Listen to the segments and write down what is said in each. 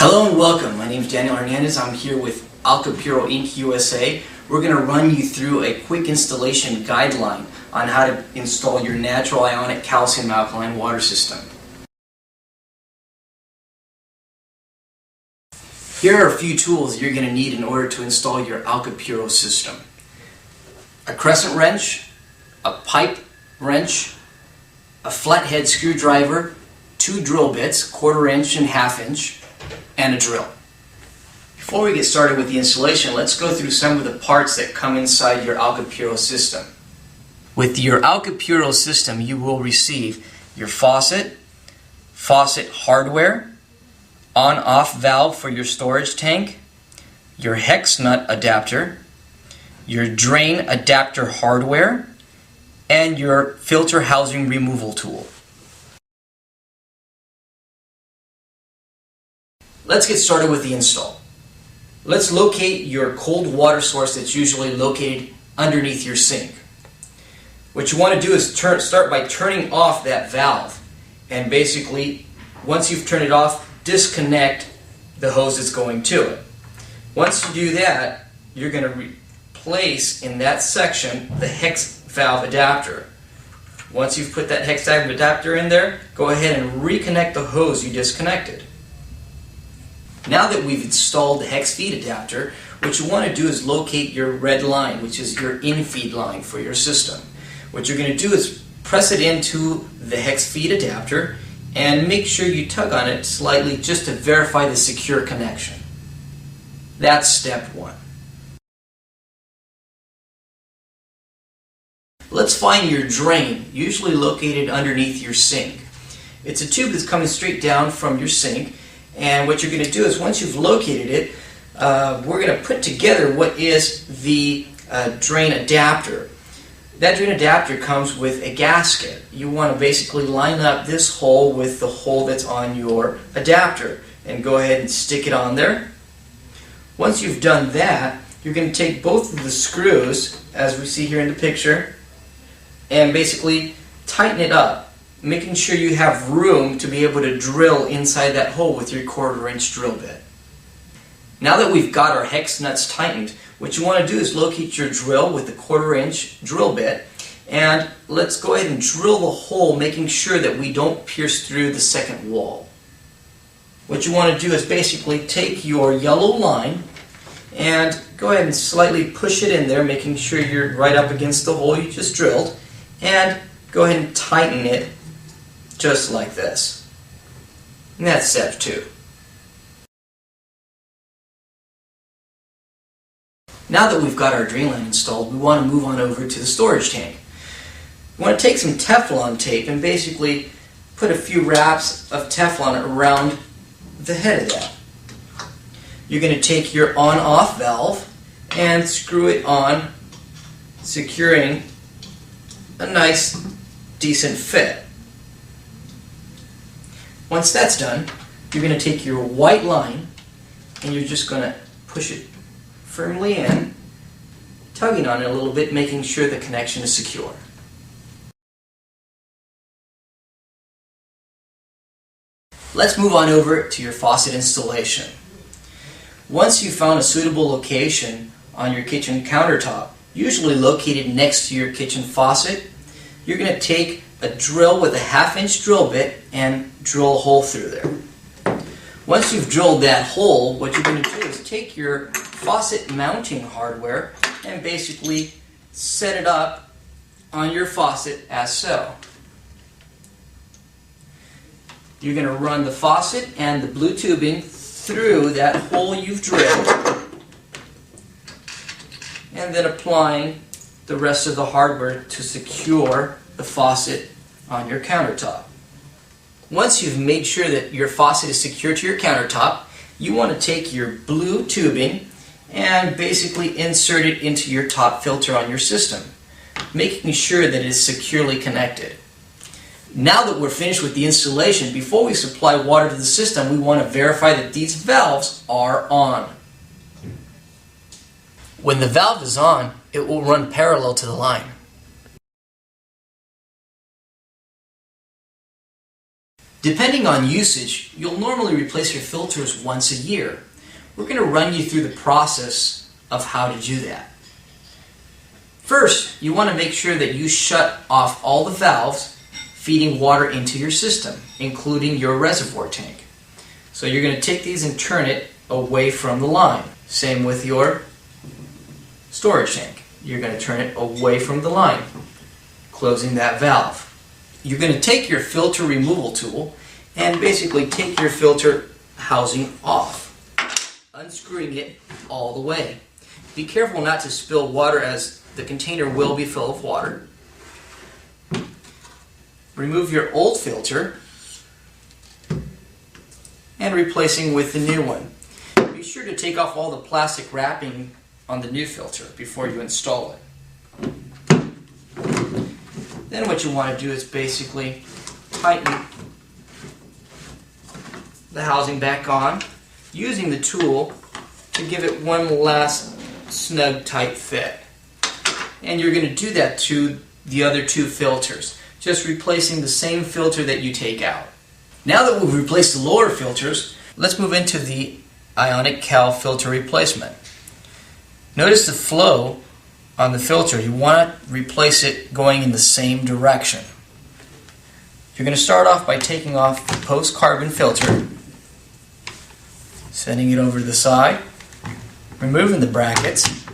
Hello and welcome. My name is Daniel Hernandez. I'm here with Alkapuro Inc. USA. We're going to run you through a quick installation guideline on how to install your natural ionic calcium alkaline water system. Here are a few tools you're going to need in order to install your Alkapuro system. A crescent wrench, a pipe wrench, a flathead screwdriver, 2 drill bits, 1/4 inch and 1/2 inch, and a drill. Before we get started with the installation, let's go through some of the parts that come inside your Alkapuro system. With your Alkapuro system, you will receive your faucet hardware, on-off valve for your storage tank, your hex nut adapter, your drain adapter hardware, and your filter housing removal tool. Let's get started with the install. Let's locate your cold water source that's usually located underneath your sink. What you want to do is start by turning off that valve, and basically once you've turned it off, disconnect the hose that's going to it. Once you do that, you're going to replace in that section the hex valve adapter. Once you've put that hex valve adapter in there, go ahead and reconnect the hose you disconnected. Now that we've installed the hex feed adapter, what you want to do is locate your red line, which is your in-feed line for your system. What you're going to do is press it into the hex feed adapter and make sure you tug on it slightly just to verify the secure connection. That's step 1. Let's find your drain, usually located underneath your sink. It's a tube that's coming straight down from your sink. And what you're going to do is once you've located it, we're going to put together what is the drain adapter. That drain adapter comes with a gasket. You want to basically line up this hole with the hole that's on your adapter and go ahead and stick it on there. Once you've done that, you're going to take both of the screws, as we see here in the picture, and basically tighten it up, making sure you have room to be able to drill inside that hole with your 1/4 inch drill bit. Now that we've got our hex nuts tightened, what you want to do is locate your drill with the 1/4 inch drill bit, and let's go ahead and drill the hole, making sure that we don't pierce through the second wall. What you want to do is basically take your yellow line and go ahead and slightly push it in there, making sure you're right up against the hole you just drilled, and go ahead and tighten it just like this. And that's step 2. Now that we've got our drain line installed, we want to move on over to the storage tank. We want to take some Teflon tape and basically put a few wraps of Teflon around the head of that. You're going to take your on-off valve and screw it on, securing a nice, decent fit. Once that's done, you're going to take your white line and you're just going to push it firmly in, tugging on it a little bit, making sure the connection is secure. Let's move on over to your faucet installation. Once you've found a suitable location on your kitchen countertop, usually located next to your kitchen faucet, you're going to take a drill with a 1/2 inch drill bit and drill a hole through there. Once you've drilled that hole, what you're going to do is take your faucet mounting hardware and basically set it up on your faucet as so. You're going to run the faucet and the blue tubing through that hole you've drilled, and then applying the rest of the hardware to secure the faucet on your countertop. Once you've made sure that your faucet is secure to your countertop, you want to take your blue tubing and basically insert it into your top filter on your system, making sure that it is securely connected. Now that we're finished with the installation, before we supply water to the system, we want to verify that these valves are on. When the valve is on, it will run parallel to the line. Depending on usage, you'll normally replace your filters once a year. We're going to run you through the process of how to do that. First, you want to make sure that you shut off all the valves feeding water into your system, including your reservoir tank. So you're going to take these and turn it away from the line. Same with your storage tank. You're going to turn it away from the line, closing that valve. You're going to take your filter removal tool and basically take your filter housing off, unscrewing it all the way. Be careful not to spill water, as the container will be full of water. Remove your old filter and replacing with the new one. Be sure to take off all the plastic wrapping on the new filter before you install it. Then what you want to do is basically tighten the housing back on using the tool to give it one last snug tight fit. And you're going to do that to the other two filters, just replacing the same filter that you take out. Now that we've replaced the lower filters, let's move into the Ionic Cal filter replacement. Notice the flow on the filter. You want to replace it going in the same direction. You're going to start off by taking off the post-carbon filter, sending it over to the side, removing the brackets,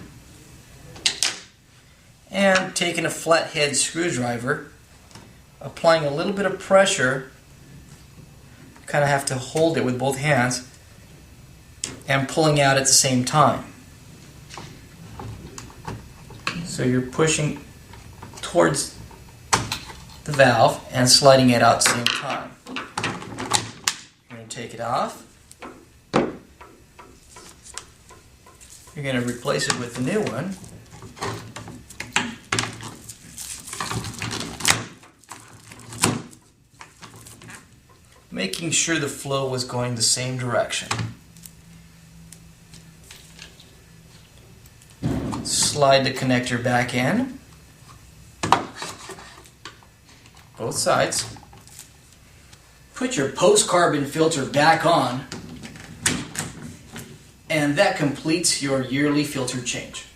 and taking a flathead screwdriver, applying a little bit of pressure. You kind of have to hold it with both hands, and pulling out at the same time. So you're pushing towards the valve and sliding it out at the same time. You're going to take it off. You're going to replace it with the new one. Making sure the flow was going the same direction. Slide the connector back in, both sides. Put your post-carbon filter back on, and that completes your yearly filter change.